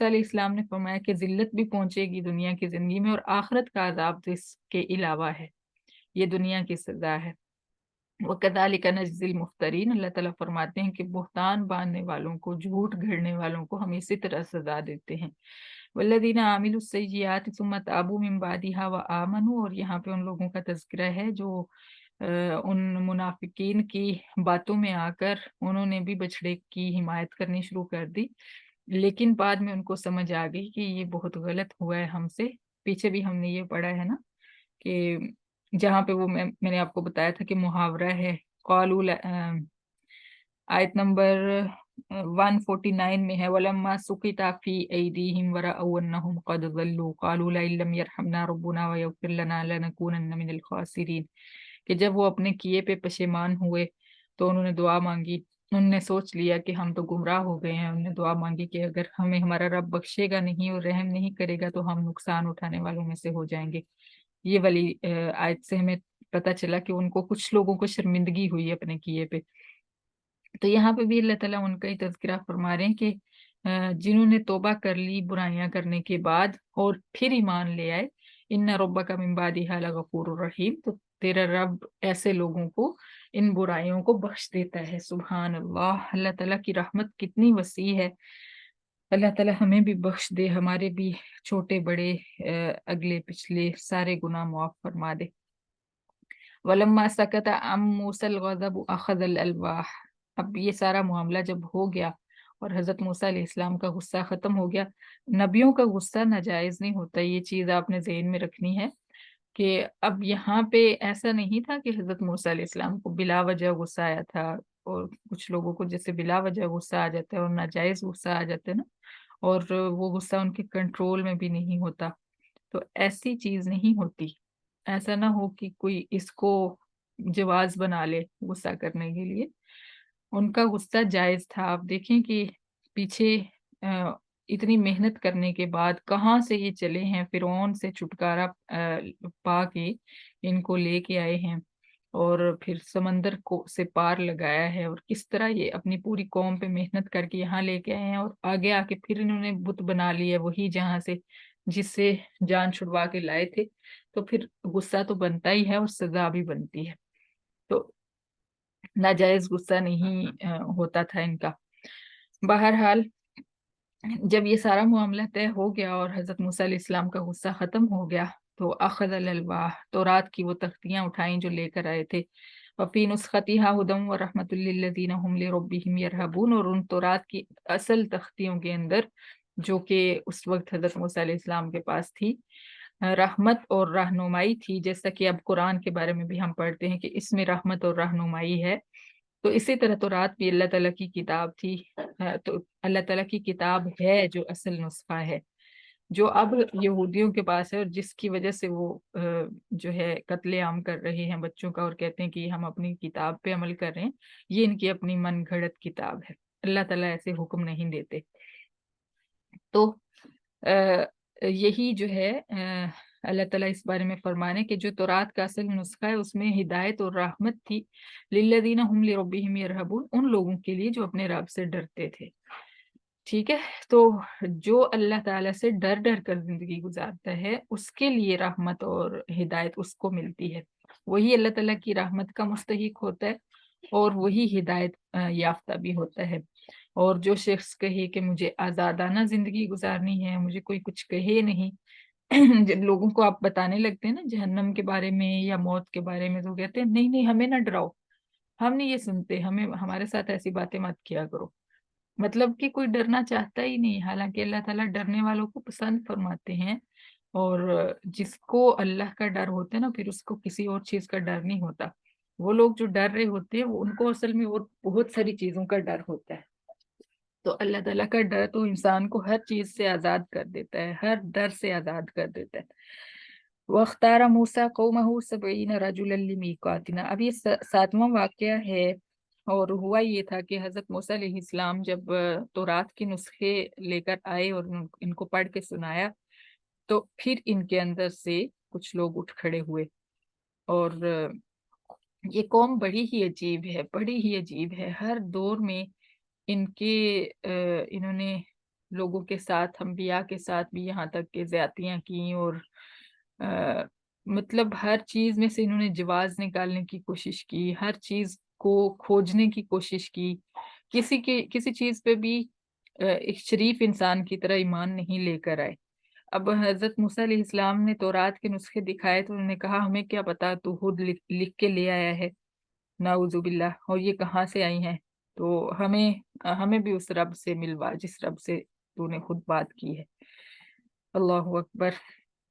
موسیٰ علیہ السلام نے فرمایا کہ ذلت بھی پہنچے گی دنیا کی زندگی میں، اور آخرت کا عذاب تو اس کے علاوہ ہے، یہ دنیا کی سزا ہے۔ وَكَذَلِكَ نَجْزِي الْمُفْتَرِينَ، اللہ تعالیٰ فرماتے ہیں کہ بہتان باندھنے والوں کو، جھوٹ گھڑنے والوں کو ہم اسی طرح سزا دیتے ہیں۔ وَالَّذِينَ عَمِلُوا السَّيِّئَاتِ ثُمَّ تَابُوا مِن بَعْدِهَا وَآمَنُوا، اور یہاں پہ ان لوگوں کا تذکرہ ہے جو ان منافقین کی باتوں میں آ کر انہوں نے بھی بچڑے کی حمایت کرنی شروع کر دی، لیکن بعد میں ان کو سمجھ آ گئی کہ یہ بہت غلط ہوا ہے ہم سے۔ پیچھے بھی ہم نے یہ پڑھا ہے نا کہ جہاں پہ وہ میں نے آپ کو بتایا تھا کہ محاورہ ہے، قالوا آیت نمبر 149 میں ہے، وَلَمَّا سُقِطَ فِي أَيْدِيهِمْ وَرَأَوْا أَنَّهُمْ قَدْ ضَلُّوا قَالُوا لَئِن لَّمْ يَرْحَمْنَا رَبُّنَا وَيَغْفِرْ لَنَا لَنَكُونَنَّ مِنَ الْخَاسِرِينَ، کہ جب وہ اپنے کیے پہ پشیمان ہوئے تو انہوں نے دعا مانگی، انہوں نے سوچ لیا کہ ہم تو گمراہ ہو گئے ہیں، انہوں نے دعا مانگی کہ اگر ہمیں ہمارا رب بخشے گا نہیں اور رحم نہیں کرے گا تو ہم نقصان اٹھانے والوں میں سے ہو جائیں گے۔ یہ والی آیت سے ہمیں پتہ چلا کہ ان کو کچھ لوگوں کو شرمندگی ہوئی اپنے کیے پہ۔ تو یہاں پہ بھی اللہ تعالیٰ ان کا ہی تذکرہ فرما رہے ہیں کہ جنہوں نے توبہ کر لی برائیاں کرنے کے بعد اور پھر ایمان لے آئے، ان ربک من بعدها لغفور الرحیم، تو تیرا رب ایسے لوگوں کو ان برائیوں کو بخش دیتا ہے۔ سبحان اللہ، اللہ تعالیٰ کی رحمت کتنی وسیع ہے، اللہ تعالیٰ ہمیں بھی بخش دے، ہمارے بھی چھوٹے بڑے اگلے پچھلے سارے گناہ معاف فرما دے۔ وَلَمَّا سَكَتَ عَن مُوسَى الْغَضَبُ أَخَذَ الْأَلْوَاحَ، اب یہ سارا معاملہ جب ہو گیا اور حضرت موسیٰ علیہ السلام کا غصہ ختم ہو گیا، نبیوں کا غصہ ناجائز نہیں ہوتا، یہ چیز آپ نے ذہن میں رکھنی ہے کہ اب یہاں پہ ایسا نہیں تھا کہ حضرت موسیٰ علیہ السلام کو بلا وجہ غصہ آیا تھا، اور کچھ لوگوں کو جیسے بلا وجہ غصہ آ جاتا ہے اور ناجائز غصہ آ جاتا ہے نا، اور وہ غصہ ان کے کنٹرول میں بھی نہیں ہوتا، تو ایسی چیز نہیں ہوتی۔ ایسا نہ ہو کہ کوئی اس کو جواز بنا لے غصہ کرنے کے لیے، ان کا غصہ جائز تھا۔ آپ دیکھیں کہ پیچھے اتنی محنت کرنے کے بعد کہاں سے یہ چلے ہیں، فرعون سے چھٹکارا پا کے ان کو لے کے آئے ہیں، اور پھر سمندر کو سے پار لگایا ہے، اور کس طرح یہ اپنی پوری قوم پہ محنت کر کے یہاں لے کے آئے ہیں، اور آگے آ کے پھر انہوں نے بت بنا لیا وہی جہاں سے جس سے جان چھڑوا کے لائے تھے، تو پھر غصہ تو بنتا ہی ہے اور سزا بھی بنتی ہے، تو ناجائز غصہ نہیں ہوتا تھا ان کا۔ بہرحال جب یہ سارا معاملہ طے ہو گیا اور حضرت موسیٰ علیہ السلام کا غصہ ختم ہو گیا، تو اخذ الالواح، تورات کی وہ تختیاں اٹھائیں جو لے کر آئے تھے، وفی نسختہا ھدی ورحمۃ للذین ہم لربہم یرہبون، اور ان تورات کی اصل تختیوں کے اندر جو کہ اس وقت حضرت موسیٰ علیہ السلام کے پاس تھی، رحمت اور رہنمائی تھی، جیسا کہ اب قرآن کے بارے میں بھی ہم پڑھتے ہیں کہ اس میں رحمت اور رہنمائی ہے، تو اسی طرح تورات بھی اللہ تعالیٰ کی کتاب تھی، تو اللہ تعالیٰ کی کتاب ہے جو اصل نسخہ ہے، جو اب یہودیوں کے پاس ہے، اور جس کی وجہ سے وہ جو ہے قتل عام کر رہے ہیں بچوں کا، اور کہتے ہیں کہ ہم اپنی کتاب پہ عمل کر رہے ہیں، یہ ان کی اپنی من گھڑت کتاب ہے، اللہ تعالیٰ ایسے حکم نہیں دیتے۔ تو یہی جو ہے اللہ تعالیٰ اس بارے میں فرمانے کہ جو تورات کا اصل نسخہ ہے اس میں ہدایت اور رحمت تھی، للذین ہم لربہم یرہبون، ان لوگوں کے لیے جو اپنے رب سے ڈرتے تھے۔ ٹھیک ہے، تو جو اللہ تعالیٰ سے ڈر ڈر کر زندگی گزارتا ہے اس کے لیے رحمت اور ہدایت اس کو ملتی ہے، وہی اللہ تعالیٰ کی رحمت کا مستحق ہوتا ہے اور وہی ہدایت یافتہ بھی ہوتا ہے۔ اور جو شخص کہے کہ مجھے آزادانہ زندگی گزارنی ہے، مجھے کوئی کچھ کہے نہیں، جب لوگوں کو آپ بتانے لگتے ہیں نا جہنم کے بارے میں یا موت کے بارے میں، تو کہتے ہیں نہیں نہیں ہمیں نہ ڈراؤ، ہم نہیں یہ سنتے، ہمیں ہمارے ساتھ ایسی باتیں مت کیا کرو، مطلب کہ کوئی ڈرنا چاہتا ہی نہیں، حالانکہ اللہ تعالیٰ ڈرنے والوں کو پسند فرماتے ہیں، اور جس کو اللہ کا ڈر ہوتا ہے نا پھر اس کو کسی اور چیز کا ڈر نہیں ہوتا، وہ لوگ جو ڈر رہے ہوتے ہیں ان کو اصل میں اور بہت ساری چیزوں کا ڈر ہوتا ہے، تو اللہ تعالیٰ کا ڈر تو انسان کو ہر چیز سے آزاد کر دیتا ہے، ہر ڈر سے آزاد کر دیتا ہے۔ وَاخْتَارَ مُوسَىٰ قَوْمَهُ 70 رَجُلًا لِمِيقَاتِنَا، اب یہ 7واں واقعہ ہے، اور ہوا یہ تھا کہ حضرت موسیٰ علیہ السلام جب تورات کے نسخے لے کر آئے اور ان کو پڑھ کے سنایا، تو پھر ان کے اندر سے کچھ لوگ اٹھ کھڑے ہوئے، اور یہ قوم بڑی ہی عجیب ہے، بڑی ہی عجیب ہے، ہر دور میں ان کے انہوں نے لوگوں کے ساتھ، انبیاء کے ساتھ بھی یہاں تک کہ زیادتیاں کی، اور مطلب ہر چیز میں سے انہوں نے جواز نکالنے کی کوشش کی، ہر چیز کو کھوجنے کی کوشش کی، کسی چیز پہ بھی ایک شریف انسان کی طرح ایمان نہیں لے کر آئے۔ اب حضرت موسیٰ علیہ السلام نے تورات کے نسخے دکھائے تو انہوں نے کہا ہمیں کیا پتا، تو خود لکھ کے لے آیا ہے، نعوذ باللہ، اور یہ کہاں سے آئی ہیں، تو ہمیں بھی اس رب سے ملوا جس رب سے تو نے خود بات کی ہے۔ اللہ اکبر۔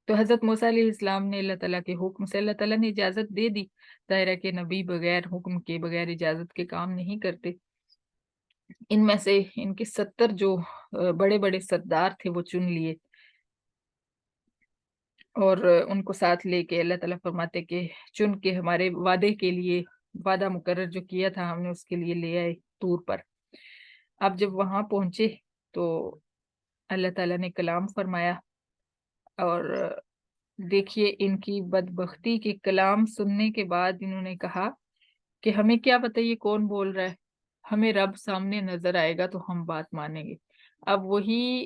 تو حضرت موسیٰ علیہ السلام نے اللہ تعالیٰ کے حکم سے، اللہ تعالیٰ نے اجازت دے دی، ظاہر ہے کہ نبی بغیر حکم کے، بغیر اجازت کے کام نہیں کرتے۔ ان میں سے ان کے 70 جو بڑے بڑے سردار تھے وہ چن لیے، اور ان کو ساتھ لے کے اللہ تعالیٰ فرماتے کہ چن کے ہمارے وعدے کے لیے، وعدہ مقرر جو کیا تھا ہم نے اس کے لیے لے آئے طور پر۔ اب جب وہاں پہنچے تو اللہ تعالیٰ نے کلام فرمایا، اور دیکھیے ان کی بدبختی کے کلام سننے کے بعد انہوں نے کہا کہ ہمیں کیا پتہ یہ کون بول رہا ہے، ہمیں رب سامنے نظر آئے گا تو ہم بات مانیں گے۔ اب وہی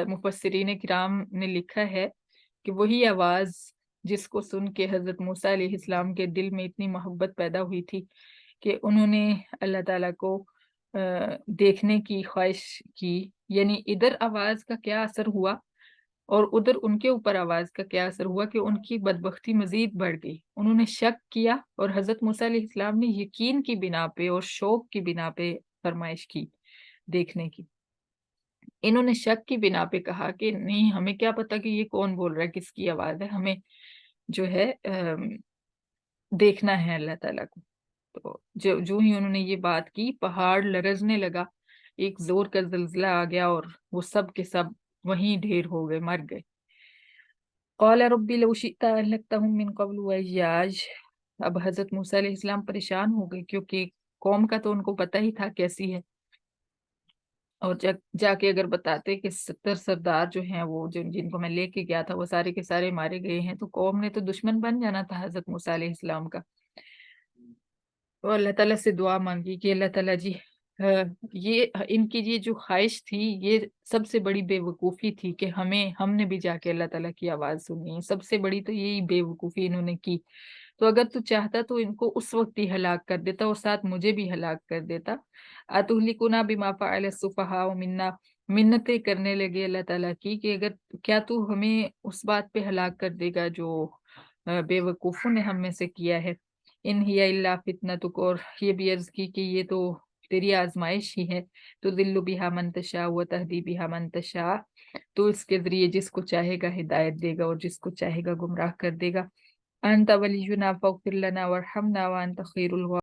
مفسرین کرام نے لکھا ہے کہ وہی آواز جس کو سن کے حضرت موسیٰ علیہ السلام کے دل میں اتنی محبت پیدا ہوئی تھی کہ انہوں نے اللہ تعالیٰ کو دیکھنے کی خواہش کی، یعنی ادھر آواز کا کیا اثر ہوا اور ادھر ان کے اوپر آواز کا کیا اثر ہوا کہ ان کی بدبختی مزید بڑھ گئی۔ انہوں نے شک کیا، اور حضرت موسیٰ علیہ السلام نے یقین کی بنا پہ اور شوق کی بنا پہ فرمائش کی دیکھنے کی۔ انہوں نے شک کی بنا پہ کہا کہ نہیں، ہمیں کیا پتا کہ یہ کون بول رہا ہے، کس کی آواز ہے، ہمیں جو ہے دیکھنا ہے اللہ تعالیٰ کو۔ تو جو ہی انہوں نے یہ بات کی، پہاڑ لرزنے لگا، ایک زور کا زلزلہ آ گیا، اور وہ سب کے سب وہیں ڈھیر ہو گئے، مر گئے۔ قال ربی لو شئت اہلکتہم من قبل وإیاج۔ اب حضرت موسیٰ علیہ السلام پریشان ہو گئے، کیونکہ قوم کا تو ان کو پتہ ہی تھا کیسی ہے، اور جا کے اگر بتاتے کہ 70 سردار جو ہیں وہ جن کو میں لے کے گیا تھا وہ سارے کے سارے مارے گئے ہیں، تو قوم نے تو دشمن بن جانا تھا حضرت موسیٰ علیہ السلام کا۔ تو اللہ تعالیٰ سے دعا مانگی کہ اللہ تعالیٰ جی، یہ ان کی یہ جو خواہش تھی یہ سب سے بڑی بے وقوفی تھی کہ ہم نے بھی جا کے اللہ تعالیٰ کی آواز سنی ہے، سب سے بڑی تو یہی بے وقوفی انہوں نے کی۔ تو اگر تو چاہتا تو ان کو اس وقت ہی ہلاک کر دیتا، اور ساتھ مجھے بھی ہلاک کر دیتا۔ اتہلکنا بما فعل السفہاء منا، منتیں کرنے لگے اللہ تعالیٰ کی کہ اگر کیا تو ہمیں اس بات پہ ہلاک کر دے گا جو بے وقوفوں نے ہم میں سے کیا ہے۔ ان ہی الا فتنتک، اور یہ بھی عرض کی کہ یہ تو تیری آزمائش ہی ہے، تو ذل بہا من تشاء و تہدی بہا من تشاء، تو اس کے ذریعے جس کو چاہے گا ہدایت دے گا اور جس کو چاہے گا گمراہ کر دے گا۔ انت ولینا فاغفر لنا وارحمنا وانت خیر الغافرین۔